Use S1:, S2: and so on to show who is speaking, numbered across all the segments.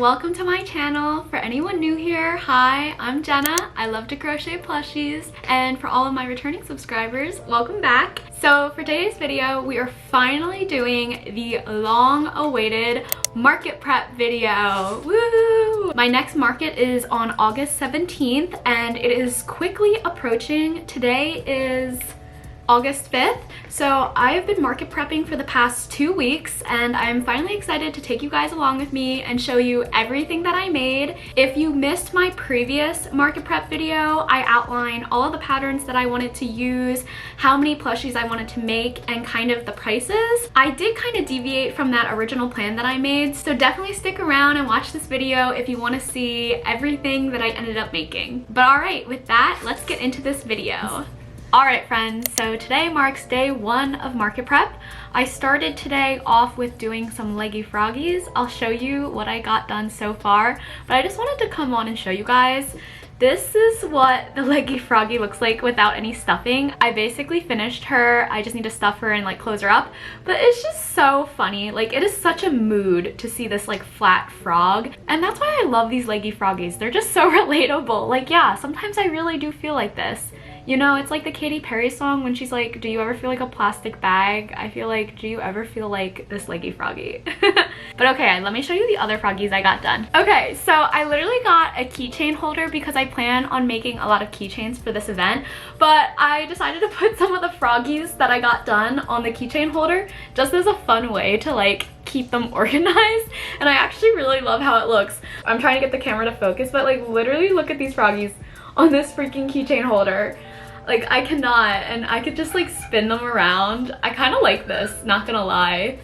S1: welcome to my channel. For anyone new here, hi, I'm Jenna. I love to crochet plushies, and for all of my returning subscribers, welcome back. So for today's video, we are finally doing the long-awaited market prep video. Woo! My next market is on August 17th, and it is quickly approaching. Today is August 5th. So I've been market prepping for the past 2 weeks, and I'm finally excited to take you guys along with me and show you everything that I made. If you missed my previous market prep video, I outline all of the patterns that I wanted to use, how many plushies I wanted to make, and kind of the prices. I did kind of deviate from that original plan that I made, so definitely stick around and watch this video if you want to see everything that I ended up making. But alright, with that, let's get into this video. Alright friends, so today marks day 1 of market prep. I started today off with doing some leggy froggies. I'll show you what I got done so far, but I just wanted to come on and show you guys. This is what the leggy froggy looks like without any stuffing. I basically finished her. I just need to stuff her and like close her up, but it's just so funny. Like, it is such a mood to see this like flat frog, and that's why I love these leggy froggies. They're just so relatable. Like, yeah, sometimes I really do feel like this. You know, it's like the Katy Perry song when she's like, do you ever feel like a plastic bag? I feel like, do you ever feel like this leggy froggy? But okay, let me show you the other froggies I got done. Okay, so I literally got a keychain holder because I plan on making a lot of keychains for this event, but I decided to put some of the froggies that I got done on the keychain holder just as a fun way to like keep them organized, and I actually really love how it looks. I'm trying to get the camera to focus, but like literally look at these froggies on this freaking keychain holder. Like, I cannot, and I could just like spin them around. I kind of like this, not gonna lie.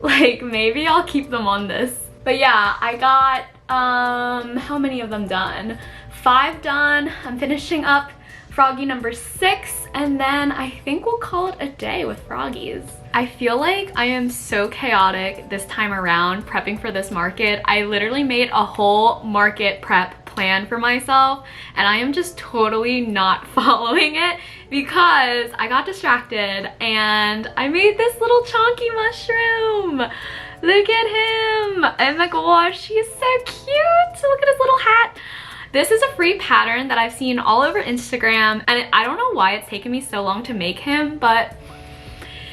S1: Like, maybe I'll keep them on this. But yeah, I got how many of them done? 5 done. I'm finishing up froggy number 6, and then I think we'll call it a day with froggies. I feel like I am so chaotic this time around prepping for this market. I literally made a whole market prep plan for myself, and I am just totally not following it because I got distracted and I made this little chonky mushroom. Look at him. Oh my gosh, he's so cute. Look at his little hat. This is a free pattern that I've seen all over Instagram, and I don't know why it's taken me so long to make him, but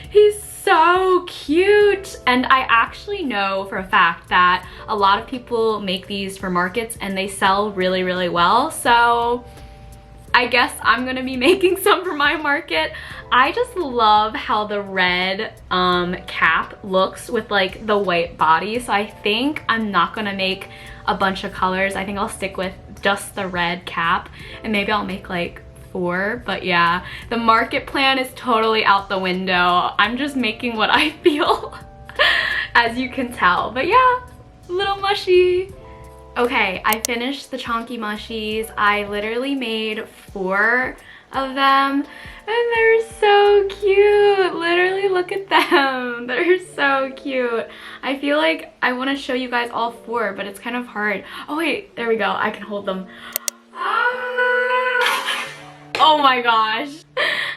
S1: he's so cute. And I actually know for a fact that a lot of people make these for markets and they sell really, really well. So I guess I'm gonna be making some for my market. I just love how the red cap looks with like the white body. So I think I'm not gonna make a bunch of colors. I think I'll stick with just the red cap, and maybe I'll make like 4, but yeah, the market plan is totally out the window. I'm just making what I feel, as you can tell. But yeah, little mushy. Okay, I finished the chonky mushies. I literally made 4 of them, and they're so cute. Literally, look at them. They're so cute. I feel like I want to show you guys all 4, but it's kind of hard. Oh wait, there we go. I can hold them. Oh my gosh,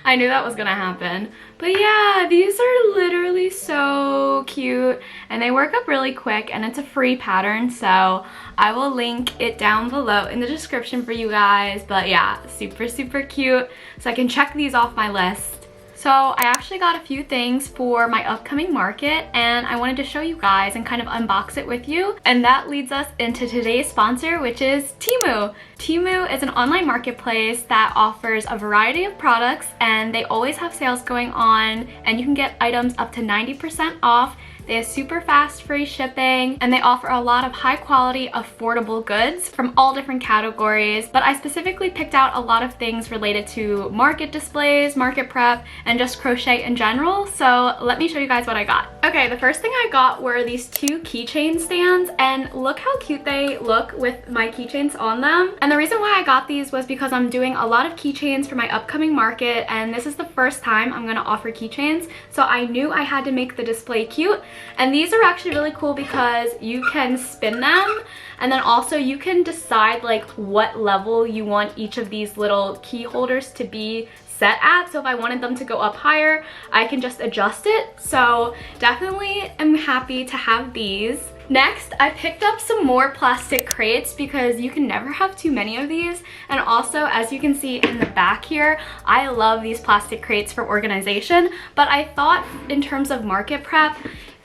S1: I knew that was gonna happen. But yeah, these are literally so cute, and they work up really quick, and it's a free pattern, so I will link it down below in the description for you guys. But yeah, super, super cute, so I can check these off my list. So I actually got a few things for my upcoming market, and I wanted to show you guys and kind of unbox it with you. And that leads us into today's sponsor, which is Temu. Temu is an online marketplace that offers a variety of products, and they always have sales going on, and you can get items up to 90% off. They have super fast free shipping, and they offer a lot of high quality, affordable goods from all different categories. But I specifically picked out a lot of things related to market displays, market prep, and just crochet in general. So let me show you guys what I got. Okay, the first thing I got were these 2 keychain stands, and look how cute they look with my keychains on them. And the reason why I got these was because I'm doing a lot of keychains for my upcoming market, and this is the first time I'm gonna offer keychains. So I knew I had to make the display cute. And these are actually really cool because you can spin them, and then also you can decide like what level you want each of these little key holders to be set at. So if I wanted them to go up higher, I can just adjust it. So definitely am happy to have these. Next, I picked up some more plastic crates because you can never have too many of these. And also, as you can see in the back here, I love these plastic crates for organization. But I thought in terms of market prep,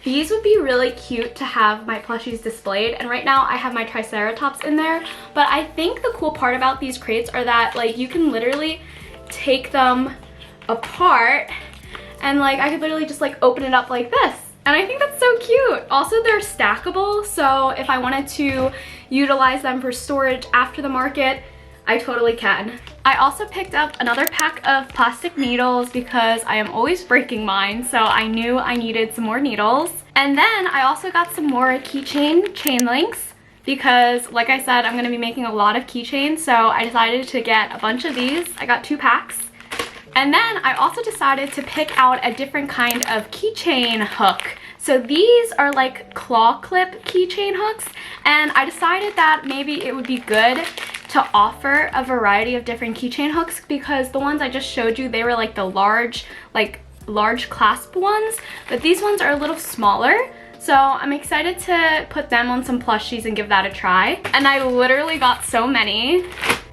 S1: these would be really cute to have my plushies displayed. And right now I have my Triceratops in there. But I think the cool part about these crates are that like you can literally take them apart and like I could literally just like open it up like this. And I think that's so cute. Also, they're stackable, so if I wanted to utilize them for storage after the market, I totally can. I also picked up another pack of plastic needles because I am always breaking mine, so I knew I needed some more needles. And then I also got some more keychain chain links because, like I said, I'm gonna be making a lot of keychains, so I decided to get a bunch of these. I got 2 packs. And then I also decided to pick out a different kind of keychain hook. So these are like claw clip keychain hooks, and I decided that maybe it would be good to offer a variety of different keychain hooks because the ones I just showed you, they were like the large clasp ones, but these ones are a little smaller. So I'm excited to put them on some plushies and give that a try. And I literally got so many.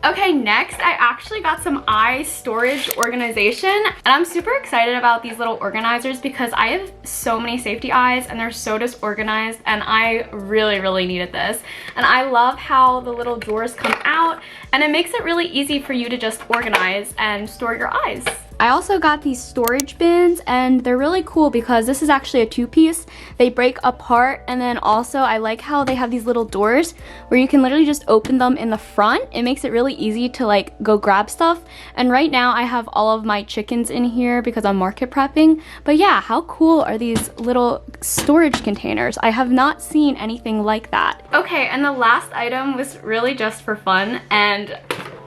S1: Okay, next I actually got some eye storage organization, and I'm super excited about these little organizers because I have so many safety eyes and they're so disorganized, and I really needed this. And I love how the little drawers come out and it makes it really easy for you to just organize and store your eyes. I also got these storage bins, and they're really cool because this is actually a 2-piece. They break apart, and then also I like how they have these little doors where you can literally just open them in the front. It makes it really easy to like go grab stuff. And right now I have all of my chickens in here because I'm market prepping. But yeah, how cool are these little storage containers? I have not seen anything like that. Okay, and the last item was really just for fun, and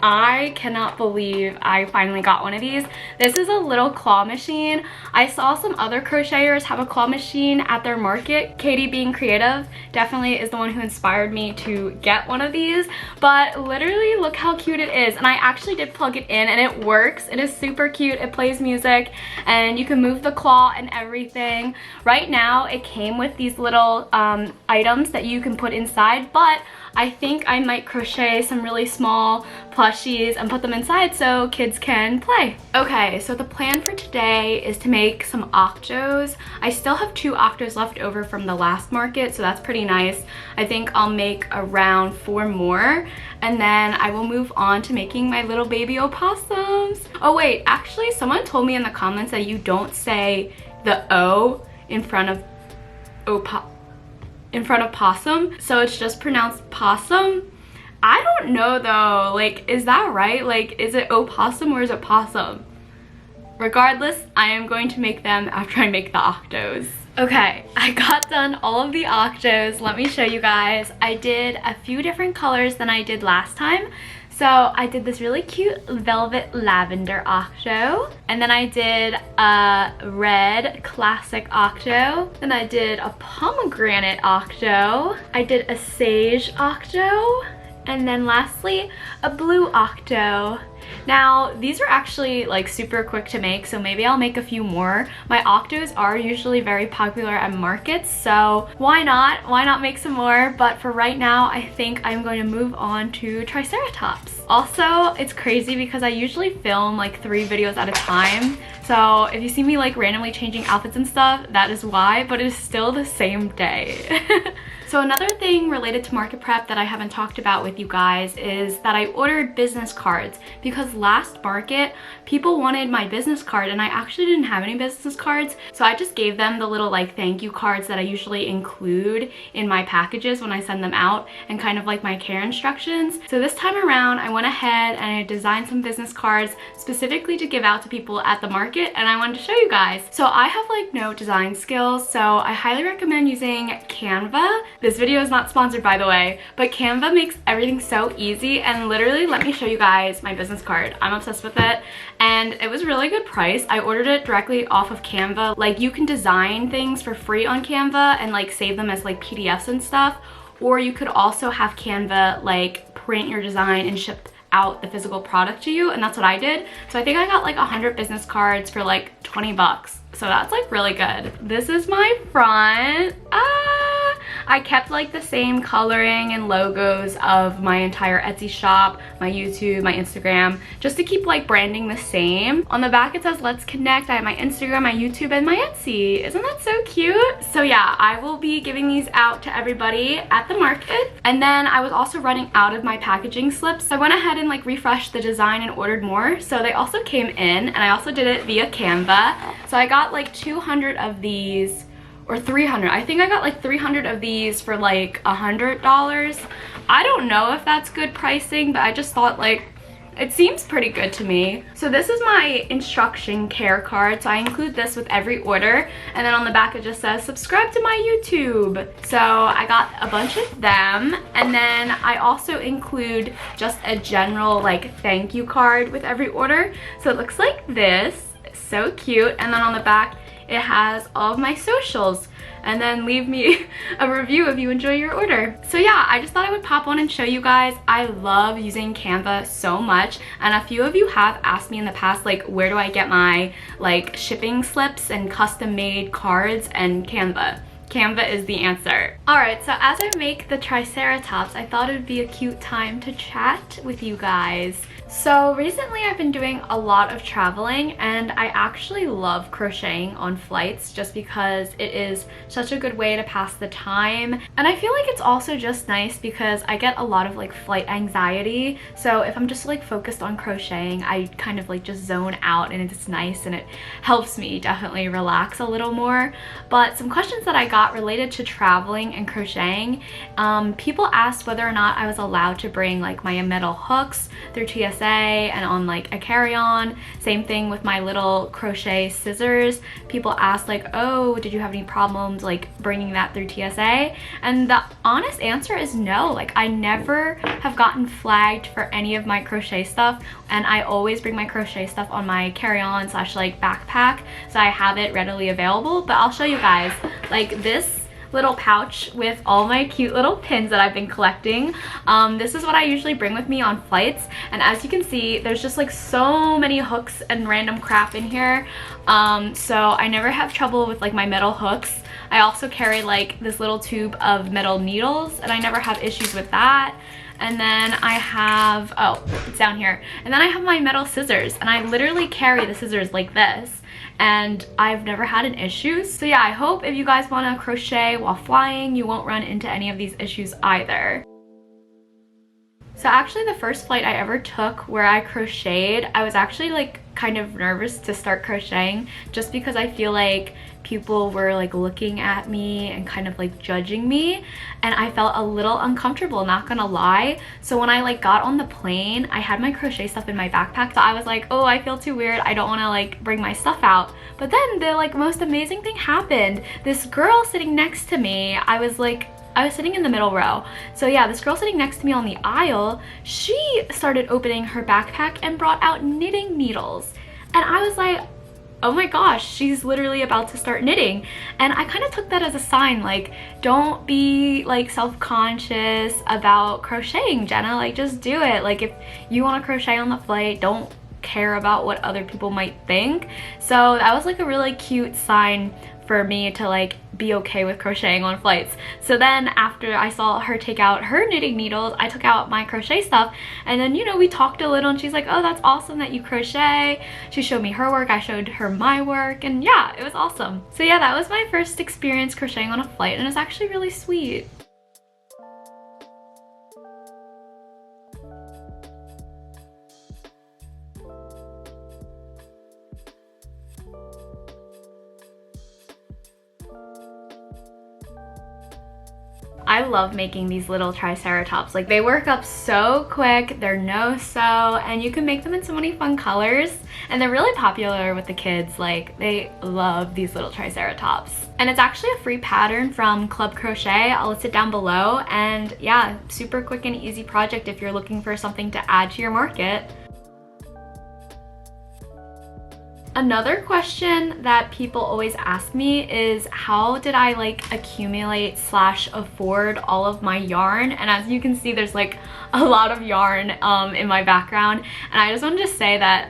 S1: I cannot believe I finally got one of these. This is a little claw machine. I saw some other crocheters have a claw machine at their market. Katie, being creative, definitely is the one who inspired me to get one of these. But literally, look how cute it is. And I actually did plug it in and it works. It is super cute. It plays music and you can move the claw and everything. Right now, it came with these little items that you can put inside, but I think I might crochet some really small plushies and put them inside so kids can play. Okay, so the plan for today is to make some octos. I still have 2 octos left over from the last market, so that's pretty nice. I think I'll make around 4 more, and then I will move on to making my little baby opossums. Oh wait, actually someone told me in the comments that you don't say the O in front of possum, so it's just pronounced possum. I don't know though, like, is that right? Like, is it opossum or is it possum? Regardless, I am going to make them after I make the octos. Okay, I got done all of the octos. Let me show you guys. I did a few different colors than I did last time. So I did this really cute velvet lavender octo, and then I did a red classic octo, and I did a pomegranate octo, I did a sage octo, and then lastly a blue octo. Now these are actually like super quick to make, so maybe I'll make a few more. My octos are usually very popular at markets, so why not make some more? But for right now, I think I'm going to move on to Triceratops. Also, it's crazy because I usually film like 3 videos at a time, so if you see me like randomly changing outfits and stuff, that is why, but it is still the same day. So another thing related to market prep that I haven't talked about with you guys is that I ordered business cards because last market people wanted my business card and I actually didn't have any business cards, so I just gave them the little like thank you cards that I usually include in my packages when I send them out and kind of like my care instructions. So this time around I went ahead and I designed some business cards specifically to give out to people at the market, and I wanted to show you guys. So I have like no design skills, so I highly recommend using Canva. This video is not sponsored, by the way, but Canva makes everything so easy, and literally, let me show you guys my business card. I'm obsessed with it, and it was a really good price. I ordered it directly off of Canva. Like, you can design things for free on Canva and like save them as like PDFs and stuff, or you could also have Canva like print your design and ship out the physical product to you, and that's what I did. So I think I got like 100 business cards for like 20 bucks. So that's like really good. This is my front. I kept like the same coloring and logos of my entire Etsy shop, my YouTube, my Instagram, just to keep like branding the same. On the back it says let's connect. I have my Instagram, my YouTube, and my Etsy. Isn't that so cute? So yeah, I will be giving these out to everybody at the market. And then I was also running out of my packaging slips, so I went ahead and like refreshed the design and ordered more. So they also came in, and I also did it via Canva. So I got like 200 of these, or 300. I think I got like 300 of these for like $100. I don't know if that's good pricing, but I just thought like it seems pretty good to me. So this is my instruction care card. So I include this with every order. And then on the back it just says, subscribe to my YouTube. So I got a bunch of them. And then I also include just a general like thank you card with every order. So it looks like this. So cute. And then on the back it has all of my socials. And then leave me a review if you enjoy your order. So yeah, I just thought I would pop on and show you guys. I love using Canva so much, and a few of you have asked me in the past like where do I get my like shipping slips and custom made cards, and Canva is the answer. Alright, so as I make the Triceratops, I thought it would be a cute time to chat with you guys. So recently I've been doing a lot of traveling, and I actually love crocheting on flights just because it is such a good way to pass the time. And I feel like it's also just nice because I get a lot of like flight anxiety. So if I'm just like focused on crocheting, I kind of like just zone out, and it's nice and it helps me definitely relax a little more. But some questions that I got related to traveling and crocheting, people asked whether or not I was allowed to bring like my metal hooks through TSA and on like a carry-on. Same thing with my little crochet scissors. People asked like, oh, did you have any problems like bringing that through TSA? And the honest answer is no. Like I never have gotten flagged for any of my crochet stuff, and I always bring my crochet stuff on my carry-on slash like backpack, so I have it readily available. But I'll show you guys like this little pouch with all my cute little pins that I've been collecting. This is what I usually bring with me on flights, and as you can see there's just like so many hooks and random crap in here, so I never have trouble with like my metal hooks. I also carry like this little tube of metal needles, and I never have issues with that. And then I have, oh, it's down here, and then I have my metal scissors, and I literally carry the scissors like this, and I've never had an issue. So yeah, I hope if you guys want to crochet while flying, you won't run into any of these issues either. So actually the first flight I ever took where I crocheted, I was actually like kind of nervous to start crocheting just because I feel like people were like looking at me and kind of like judging me, and I felt a little uncomfortable, not gonna lie. So when I like got on the plane, I had my crochet stuff in my backpack, so I was like, oh, I feel too weird, I don't want to like bring my stuff out. But then the like most amazing thing happened. This girl sitting next to me, I was sitting in the middle row. So yeah, this girl sitting next to me on the aisle, she started opening her backpack and brought out knitting needles. And I was like, oh my gosh, she's literally about to start knitting. And I kind of took that as a sign, like, don't be like self-conscious about crocheting, Jenna, like just do it. Like if you want to crochet on the flight, don't care about what other people might think. So that was like a really cute sign for me to like be okay with crocheting on flights. So then after I saw her take out her knitting needles, I took out my crochet stuff, and then, you know, we talked a little, and she's like, oh, that's awesome that you crochet. She showed me her work, I showed her my work, and yeah, it was awesome. So yeah, that was my first experience crocheting on a flight, and it was actually really sweet. I love making these little Triceratops. Like they work up so quick, they're no-sew, and you can make them in so many fun colors, and they're really popular with the kids. Like they love these little Triceratops. And it's actually a free pattern from Club Crochet. I'll list it down below, and yeah, super quick and easy project if you're looking for something to add to your market. Another question that people always ask me is how did I like accumulate / afford all of my yarn? And as you can see, there's like a lot of yarn in my background, and I just wanted to say that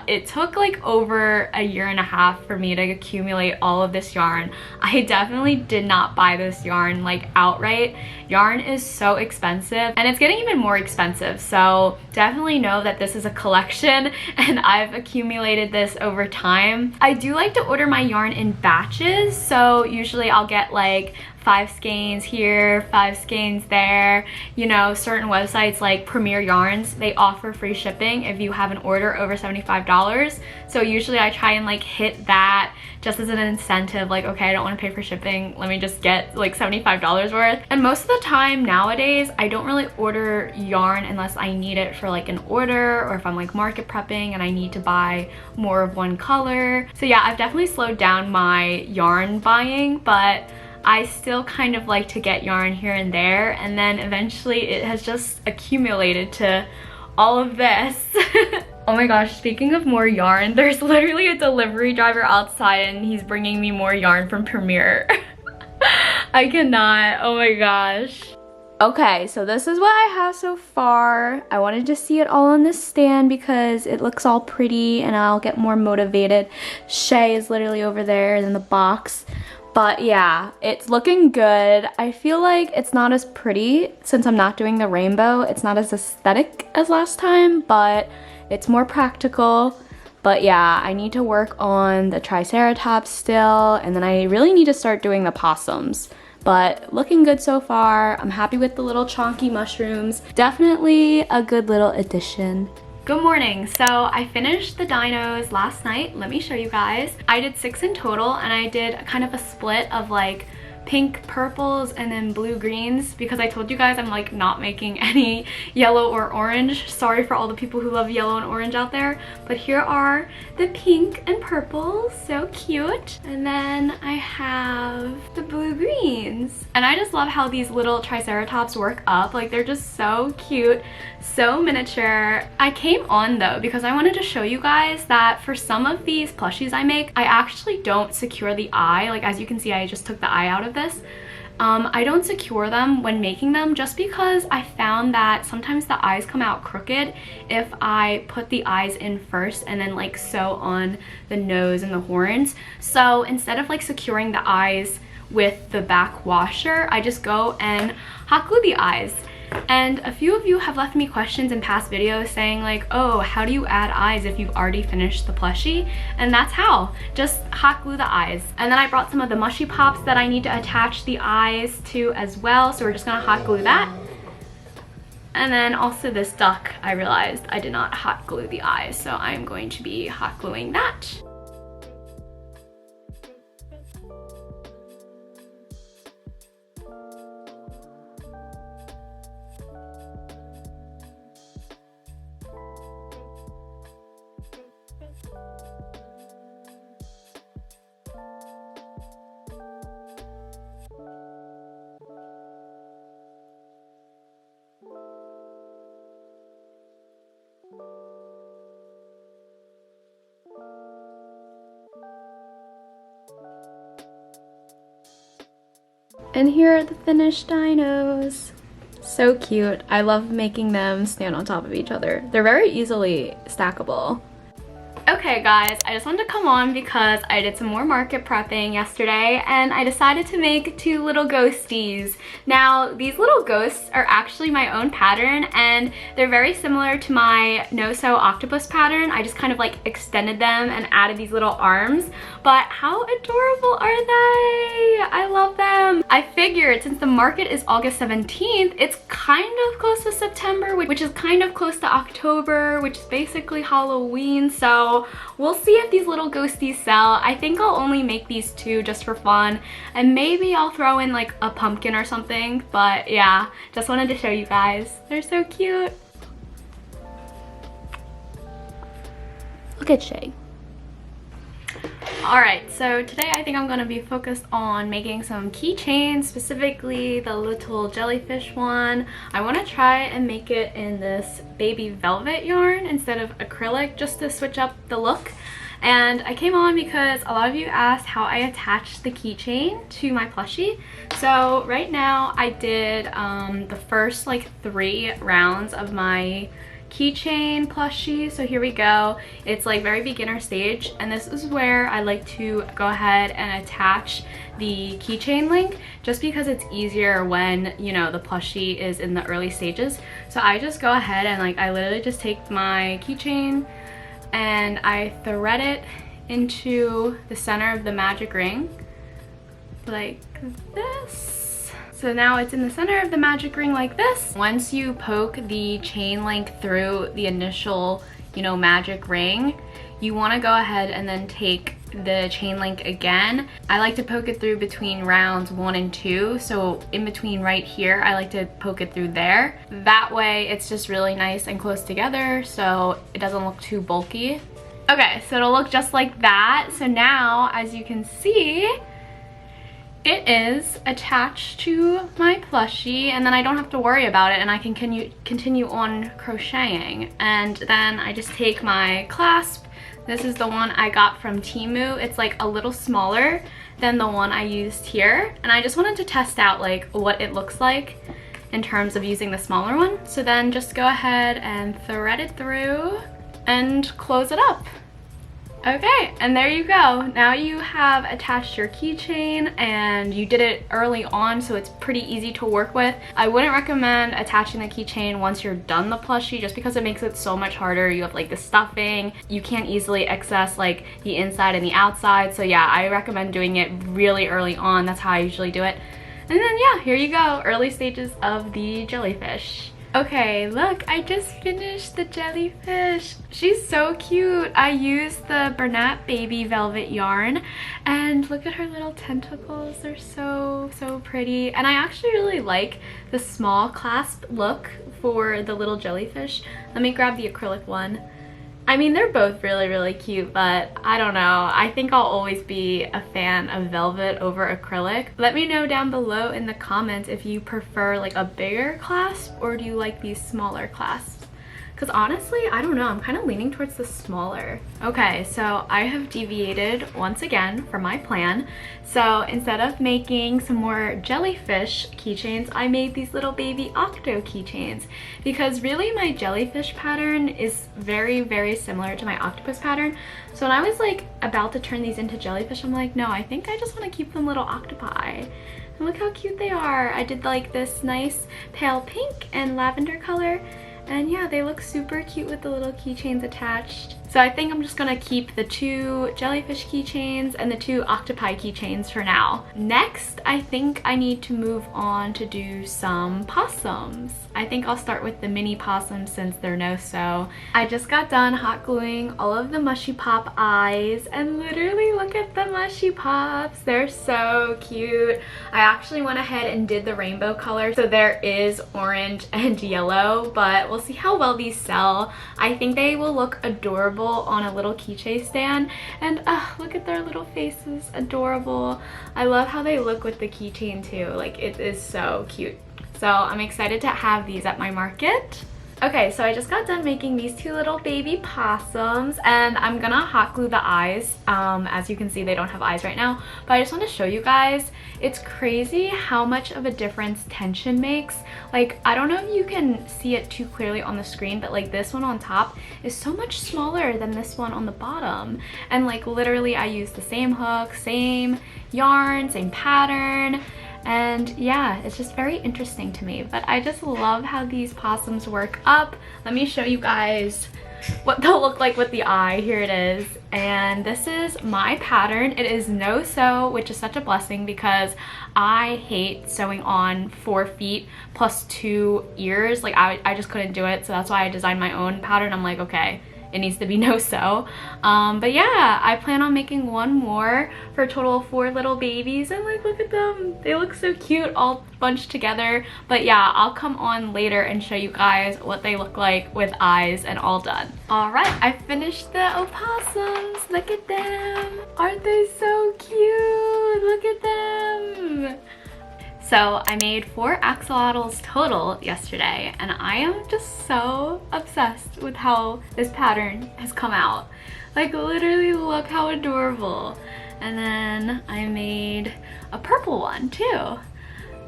S1: it took like over a year and a half for me to accumulate all of this yarn. I definitely did not buy this yarn like outright. Yarn is so expensive, and it's getting even more expensive, so definitely know that this is a collection and I've accumulated this over time. I do like to order my yarn in batches, so usually I'll get like 5 skeins here, 5 skeins there. You know, certain websites like Premier Yarns, they offer free shipping if you have an order over $75. So usually I try and like hit that just as an incentive, like, okay, I don't want to pay for shipping, let me just get like $75 worth. And most of the time nowadays, I don't really order yarn unless I need it for like an order, or if I'm like market prepping and I need to buy more of one color. So yeah, I've definitely slowed down my yarn buying, but I still kind of like to get yarn here and there, and then eventually it has just accumulated to all of this. Oh my gosh, speaking of more yarn, there's literally a delivery driver outside and he's bringing me more yarn from Premier. I cannot, oh my gosh. Okay, so this is what I have so far. I wanted to see it all on this stand because it looks all pretty and I'll get more motivated. Shay is literally over there in the box. But yeah, it's looking good. I feel like it's not as pretty since I'm not doing the rainbow. It's not as aesthetic as last time, but it's more practical. But yeah, I need to work on the triceratops still, and then I really need to start doing the possums. But looking good so far. I'm happy with the little chonky mushrooms. Definitely a good little addition. Good morning. So I finished the dinos last night. Let me show you guys. I did 6 in total, and I did kind of a split of like pink purples and then blue greens, because I told you guys I'm like not making any yellow or orange. Sorry for all the people who love yellow and orange out there, but here are the pink and purples, so cute. And then I have the blue greens, and I just love how these little triceratops work up. Like, they're just so cute, so miniature. I came on though because I wanted to show you guys that for some of these plushies I make, I actually don't secure the eye. Like, as you can see, I just took the eye out of this. I don't secure them when making them just because I found that sometimes the eyes come out crooked if I put the eyes in first and then like sew on the nose and the horns. So instead of like securing the eyes with the back washer, I just go and hot glue the eyes. And a few of you have left me questions in past videos saying like, oh, how do you add eyes if you've already finished the plushie? And that's how. Just hot glue the eyes. And then I brought some of the mushy pops that I need to attach the eyes to as well. So we're just gonna hot glue that. And then also this duck, I realized I did not hot glue the eyes. So I'm going to be hot gluing that. And here are the finished dinos. So cute. I love making them stand on top of each other. They're very easily stackable. Okay guys, I just wanted to come on because I did some more market prepping yesterday and I decided to make 2 little ghosties. Now, these little ghosts are actually my own pattern and they're very similar to my no-sew octopus pattern. I just kind of like extended them and added these little arms. But how adorable are they? I love them. I figured since the market is August 17th, it's kind of close to September, which is kind of close to October, which is basically Halloween. So we'll see if these little ghosties sell. I think I'll only make these 2 just for fun, and maybe I'll throw in like a pumpkin or something. But yeah, just wanted to show you guys. They're so cute. Look at Shay. Alright, so today I think I'm going to be focused on making some keychains, specifically the little jellyfish one. I want to try and make it in this baby velvet yarn instead of acrylic, just to switch up the look. And I came on because a lot of you asked how I attached the keychain to my plushie. So right now I did the first like 3 rounds of my keychain plushie. So here we go. It's like very beginner stage, and this is where I like to go ahead and attach the keychain link, just because it's easier when, you know, the plushie is in the early stages. So I just go ahead and like I literally just take my keychain and I thread it into the center of the magic ring like this. So now it's in the center of the magic ring like this. Once you poke the chain link through the initial, you know, magic ring, you want to go ahead and then take the chain link again. I like to poke it through between rounds 1 and 2. So in between right here, I like to poke it through there. That way it's just really nice and close together so it doesn't look too bulky. Okay, so it'll look just like that. So now, as you can see, it is attached to my plushie, and then I don't have to worry about it, and I can continue on crocheting. And then I just take my clasp. This is the one I got from Temu. It's like a little smaller than the one I used here, and I just wanted to test out like what it looks like in terms of using the smaller one. So then just go ahead and thread it through and close it up. Okay, and there you go. Now you have attached your keychain, and you did it early on, so it's pretty easy to work with. I wouldn't recommend attaching the keychain once you're done the plushie, just because it makes it so much harder. You have like the stuffing. You can't easily access like the inside and the outside. So yeah, I recommend doing it really early on. That's how I usually do it. And then yeah, here you go. Early stages of the jellyfish. Okay, look, I just finished the jellyfish. She's so cute. I used the Bernat Baby Velvet yarn, and look at her little tentacles. They're so pretty. And I actually really like the small clasp look for the little jellyfish. Let me grab the acrylic one. I mean, they're both really cute, but I don't know. I think I'll always be a fan of velvet over acrylic. Let me know down below in the comments if you prefer like a bigger clasp, or do you like these smaller clasps? Because honestly, I don't know. I'm kind of leaning towards the smaller. Okay, so I have deviated once again from my plan. So instead of making some more jellyfish keychains, I made these little baby octo keychains, because really my jellyfish pattern is very similar to my octopus pattern. So when I was like about to turn these into jellyfish, I'm like, no, I think I just want to keep them little octopi. And look how cute they are. I did like this nice pale pink and lavender color. And yeah, they look super cute with the little keychains attached. So I think I'm just gonna keep the 2 jellyfish keychains and the 2 octopi keychains for now. Next, I think I need to move on to do some possums. I think I'll start with the mini possums since they're no-sew. I just got done hot gluing all of the mushy pop eyes, and literally look at the mushy pops. They're so cute. I actually went ahead and did the rainbow color, so there is orange and yellow, but we'll see how well these sell. I think they will look adorable on a little keychain stand, and look at their little faces, adorable. I love how they look with the keychain too. Like, it is so cute. So I'm excited to have these at my market. Okay, so I just got done making these 2 little baby possums, and I'm gonna hot glue the eyes. As you can see, they don't have eyes right now, but I just want to show you guys. It's crazy how much of a difference tension makes. Like, I don't know if you can see it too clearly on the screen, but like this one on top is so much smaller than this one on the bottom. And like literally I use the same hook, same yarn, same pattern. And yeah, it's just very interesting to me, but I just love how these possums work up. Let me show you guys what they'll look like with the eye. Here it is, and this is my pattern. It is no sew, which is such a blessing because I hate sewing on 4 feet plus 2 ears. Like I just couldn't do it, so that's why I designed my own pattern. I'm like, okay, it needs to be no sew. But yeah, I plan on making 1 more for a total of 4 little babies, and like, look at them. They look so cute all bunched together. But yeah, I'll come on later and show you guys what they look like with eyes and all done. All right, I finished the opossums. Look at them. Aren't they so cute? Look at them. So I made 4 axolotls total yesterday, and I am just so obsessed with how this pattern has come out. Like, literally look how adorable. And then I made a purple one too.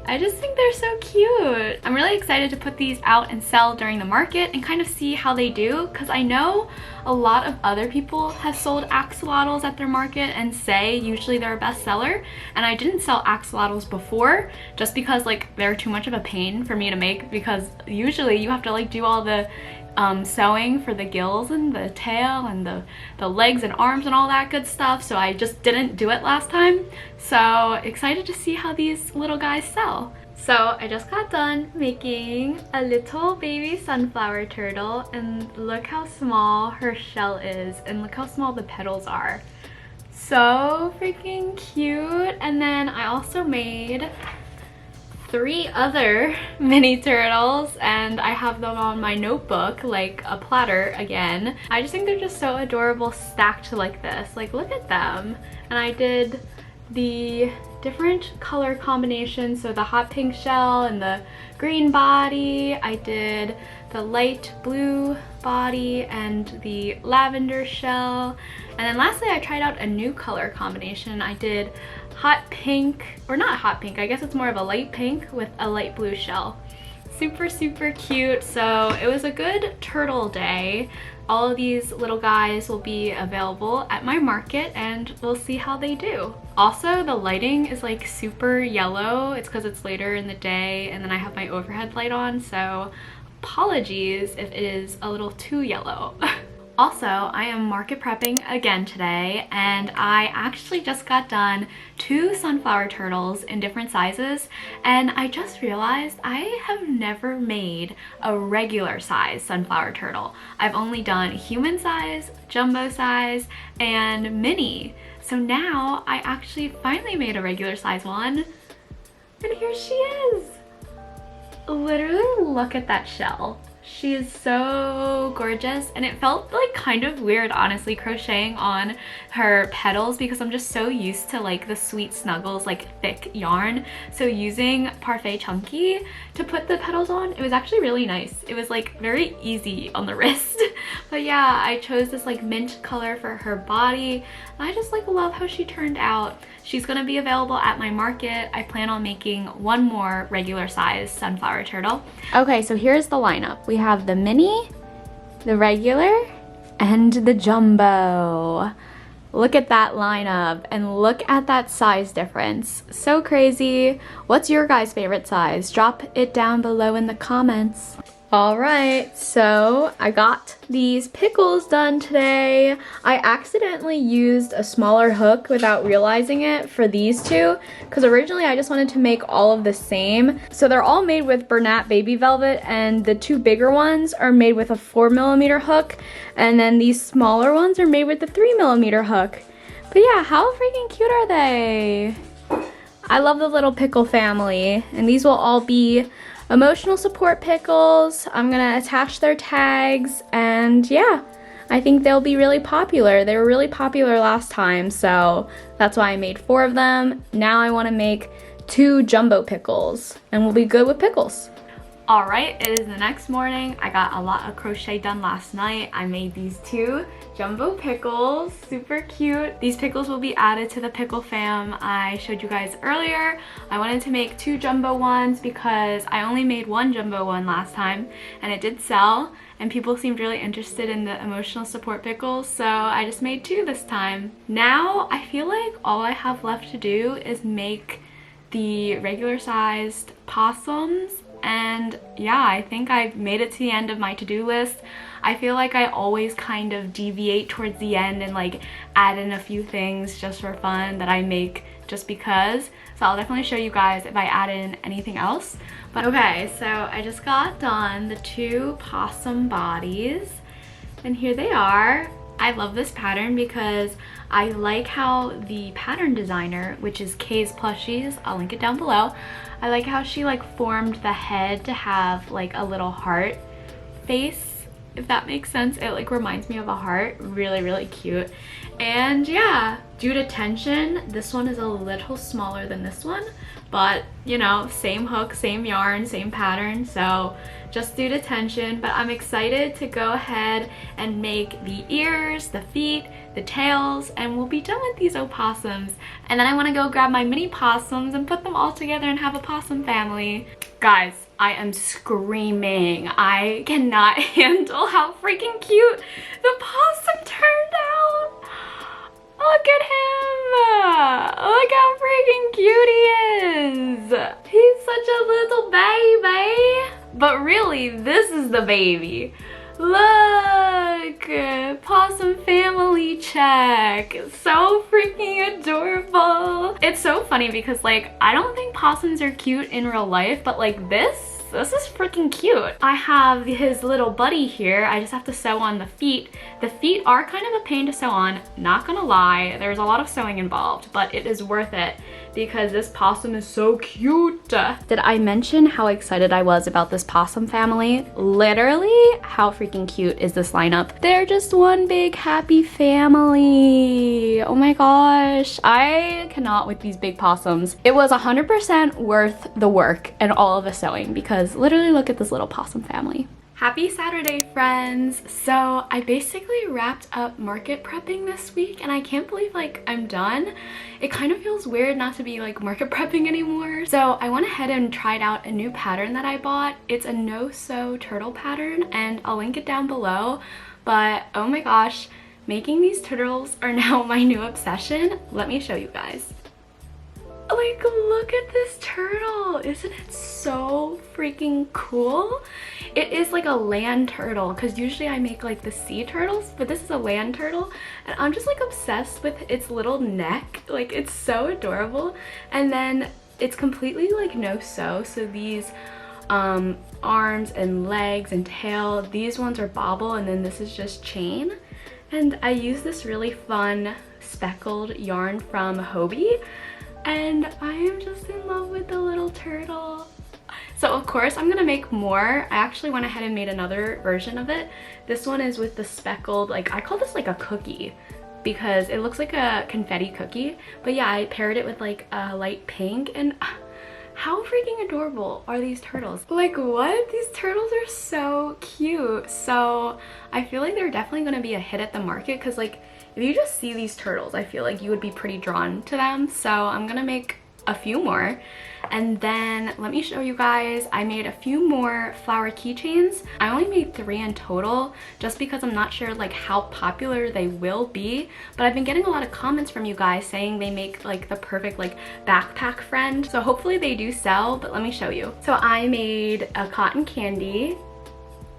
S1: I just think they're so cute. I'm really excited to put these out and sell during the market and kind of see how they do, because I know a lot of other people have sold axolotls at their market and say usually they're a bestseller, and I didn't sell axolotls before just because like they're too much of a pain for me to make, because usually you have to like do all the sewing for the gills and the tail and the legs and arms and all that good stuff, so I just didn't do it last time. So excited to see how these little guys sell. So I just got done making a little baby sunflower turtle, and look how small her shell is and look how small the petals are. So freaking cute. And then I also made 3 other mini turtles, and I have them on my notebook like a platter again. I just think they're just so adorable stacked like this. Like, look at them. And I did the different color combinations, so the hot pink shell and the green body. I did the light blue body and the lavender shell. And then lastly, I tried out a new color combination. I did hot pink, or not hot pink, I guess it's more of a light pink with a light blue shell. Super, super cute. So it was a good turtle day. All of these little guys will be available at my market, and we'll see how they do. Also, the lighting is like super yellow. It's because it's later in the day, and then I have my overhead light on, so apologies if it is a little too yellow. Also, I am market prepping again today, and I actually just got done 2 sunflower turtles in different sizes, and I just realized I have never made a regular size sunflower turtle. I've only done human size, jumbo size, and mini. So now I actually finally made a regular size one, and here she is. Literally look at that shell. She is so gorgeous, and it felt like kind of weird honestly crocheting on her petals because I'm just so used to like the sweet snuggles, like thick yarn. So using Parfait Chunky to put the petals on, it was actually really nice. It was like very easy on the wrist. But yeah, I chose this like mint color for her body. I just like love how she turned out. She's gonna be available at my market. I plan on making 1 more regular size sunflower turtle. Okay, so here's the lineup. We have the mini, the regular, and the jumbo. Look at that lineup and look at that size difference. So crazy. What's your guys' favorite size? Drop it down below in the comments. Alright, so I got these pickles done today. I accidentally used a smaller hook without realizing it for these 2, because originally I just wanted to make all of the same. So they're all made with Bernat Baby Velvet, and the 2 bigger ones are made with a 4mm hook, and then these smaller ones are made with the 3mm hook. But yeah, how freaking cute are they? I love the little pickle family, and these will all be emotional support pickles. I'm gonna attach their tags, and yeah, I think they'll be really popular. They were really popular last time, so that's why I made 4 of them. Now I want to make 2 jumbo pickles, and we'll be good with pickles. Alright, it is the next morning. I got a lot of crochet done last night. I made these 2 jumbo pickles, super cute. These pickles will be added to the pickle fam I showed you guys earlier. I wanted to make 2 jumbo ones because I only made 1 jumbo one last time, and it did sell, and people seemed really interested in the emotional support pickles, so I just made 2 this time. Now I feel like all I have left to do is make the regular sized possums. And yeah, I think I've made it to the end of my to-do list. I feel like I always kind of deviate towards the end and like add in a few things just for fun that I make just because. So I'll definitely show you guys if I add in anything else. But okay, so I just got done the 2 possum bodies, and here they are. I love this pattern because I like how the pattern designer, which is Kay's Plushies, I'll link it down below, I like how she like formed the head to have like a little heart face, if that makes sense. It like reminds me of a heart. Really, really cute. And yeah, Due to tension, this one is a little smaller than this one, but you know, same hook, same yarn, same pattern, so just due to tension. But I'm excited to go ahead and make the ears, the feet, the tails, and we'll be done with these opossums. And then I want to go grab my mini possums and put them all together and have a possum family. Guys, I am screaming. I cannot handle how freaking cute the possum turned out. Look at him! Look how freaking cute he is! He's such a little baby! But really, this is the baby. Look! Possum family check. So freaking adorable. It's so funny because like, I don't think possums are cute in real life, but like this is freaking cute. I have his little buddy here. I just have to sew on the feet. The feet are kind of a pain to sew on, not gonna lie. There's a lot of sewing involved, but it is worth it because this possum is so cute. Did I mention how excited I was about this possum family? Literally, how freaking cute is this lineup? They're just one big happy family. Oh my gosh, I cannot with these big possums. It was 100% worth the work and all of the sewing because literally look at this little possum family. Happy Saturday, friends! So I basically wrapped up market prepping this week and I can't believe like I'm done. It kind of feels weird not to be like market prepping anymore. So I went ahead and tried out a new pattern that I bought. It's a no-sew turtle pattern and I'll link it down below. But oh my gosh, making these turtles are now my new obsession. Let me show you guys. Like, look at this turtle. Isn't it so freaking cool? It is like a land turtle because usually I make like the sea turtles, but this is a land turtle and I'm just like obsessed with its little neck. Like, it's so adorable. And then it's completely like no sew, so these arms and legs and tail, these ones are bobble, and then this is just chain. And I use this really fun speckled yarn from Hobie. And I am just in love with the little turtle. So of course I'm gonna make more. I actually went ahead and made another version of it. This one is with the speckled, like I call this like a cookie because it looks like a confetti cookie. But yeah, I paired it with like a light pink and how freaking adorable are these turtles? Like what? These turtles are so cute. So I feel like they're definitely gonna be a hit at the market because like if you just see these turtles, I feel like you would be pretty drawn to them. So I'm gonna make a few more. And then let me show you guys, I made a few more flower keychains. I only made 3 in total just because I'm not sure like how popular they will be, but I've been getting a lot of comments from you guys saying they make like the perfect like backpack friend. So hopefully they do sell, but let me show you. So I made a cotton candy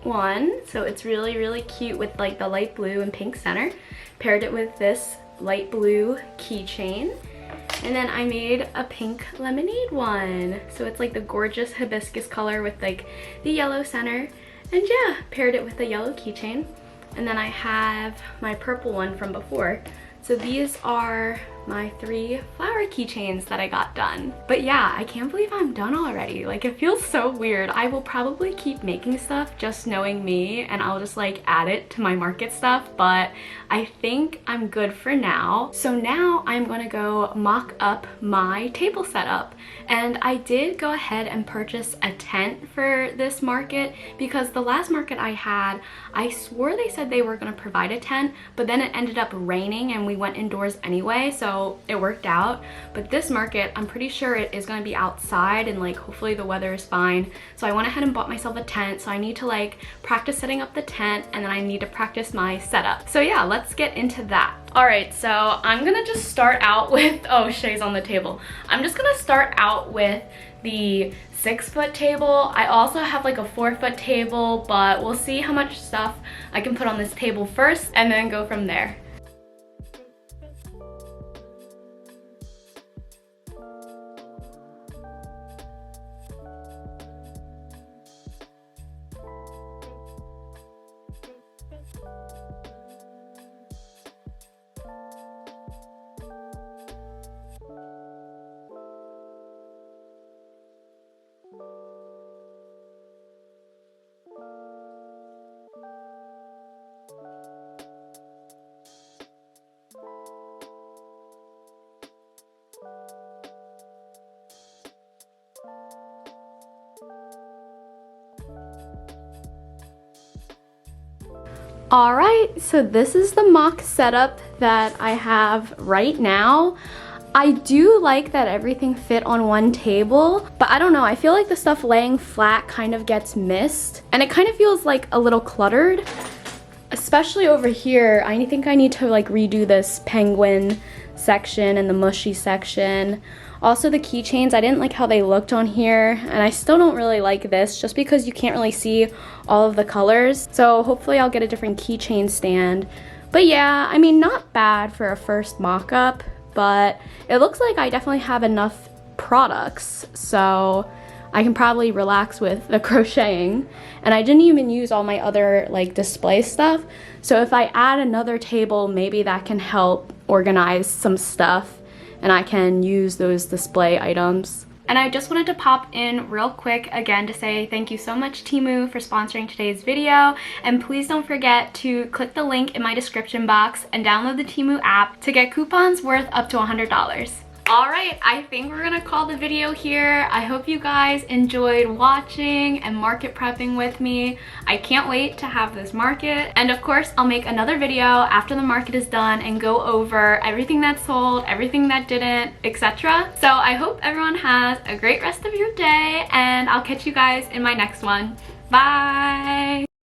S1: one. So it's really cute with like the light blue and pink center. Paired it with this light blue keychain. And then I made a pink lemonade one. So it's like the gorgeous hibiscus color with like the yellow center. And yeah, paired it with the yellow keychain. And then I have my purple one from before. So these are my 3 flower keychains that I got done. But yeah, I can't believe I'm done already. Like, it feels so weird. I will probably keep making stuff just knowing me, and I'll just like add it to my market stuff, but I think I'm good for now. So now I'm gonna go mock up my table setup. And I did go ahead and purchase a tent for this market because the last market I had, I swore they said they were gonna provide a tent, but then it ended up raining and we went indoors anyway, so it worked out. But this market, I'm pretty sure it is going to be outside and like hopefully the weather is fine. So I went ahead and bought myself a tent. So I need to like practice setting up the tent and then I need to practice my setup. So yeah, let's get into that. All right, so I'm gonna just start out with, oh, Shay's on the table. I'm just gonna start out with the 6-foot table. I also have like a 4-foot table, but we'll see how much stuff I can put on this table first and then go from there. Alright, so this is the mock setup that I have right now. I do like that everything fit on one table, but I don't know, I feel like the stuff laying flat kind of gets missed, and it kind of feels like a little cluttered. Especially over here, I think I need to like redo this penguin section and the mushy section. Also the keychains, I didn't like how they looked on here, and I still don't really like this just because you can't really see all of the colors. So hopefully I'll get a different keychain stand. But yeah, I mean, not bad for a first mock-up, but it looks like I definitely have enough products, so I can probably relax with the crocheting. And I didn't even use all my other like display stuff, so if I add another table, maybe that can help organize some stuff and I can use those display items. And I just wanted to pop in real quick again to say thank you so much, Temu, for sponsoring today's video. And please don't forget to click the link in my description box and download the Temu app to get coupons worth up to $100. Alright, I think we're gonna call the video here. I hope you guys enjoyed watching and market prepping with me. I can't wait to have this market. And of course, I'll make another video after the market is done and go over everything that sold, everything that didn't, etc. So I hope everyone has a great rest of your day, and I'll catch you guys in my next one. Bye!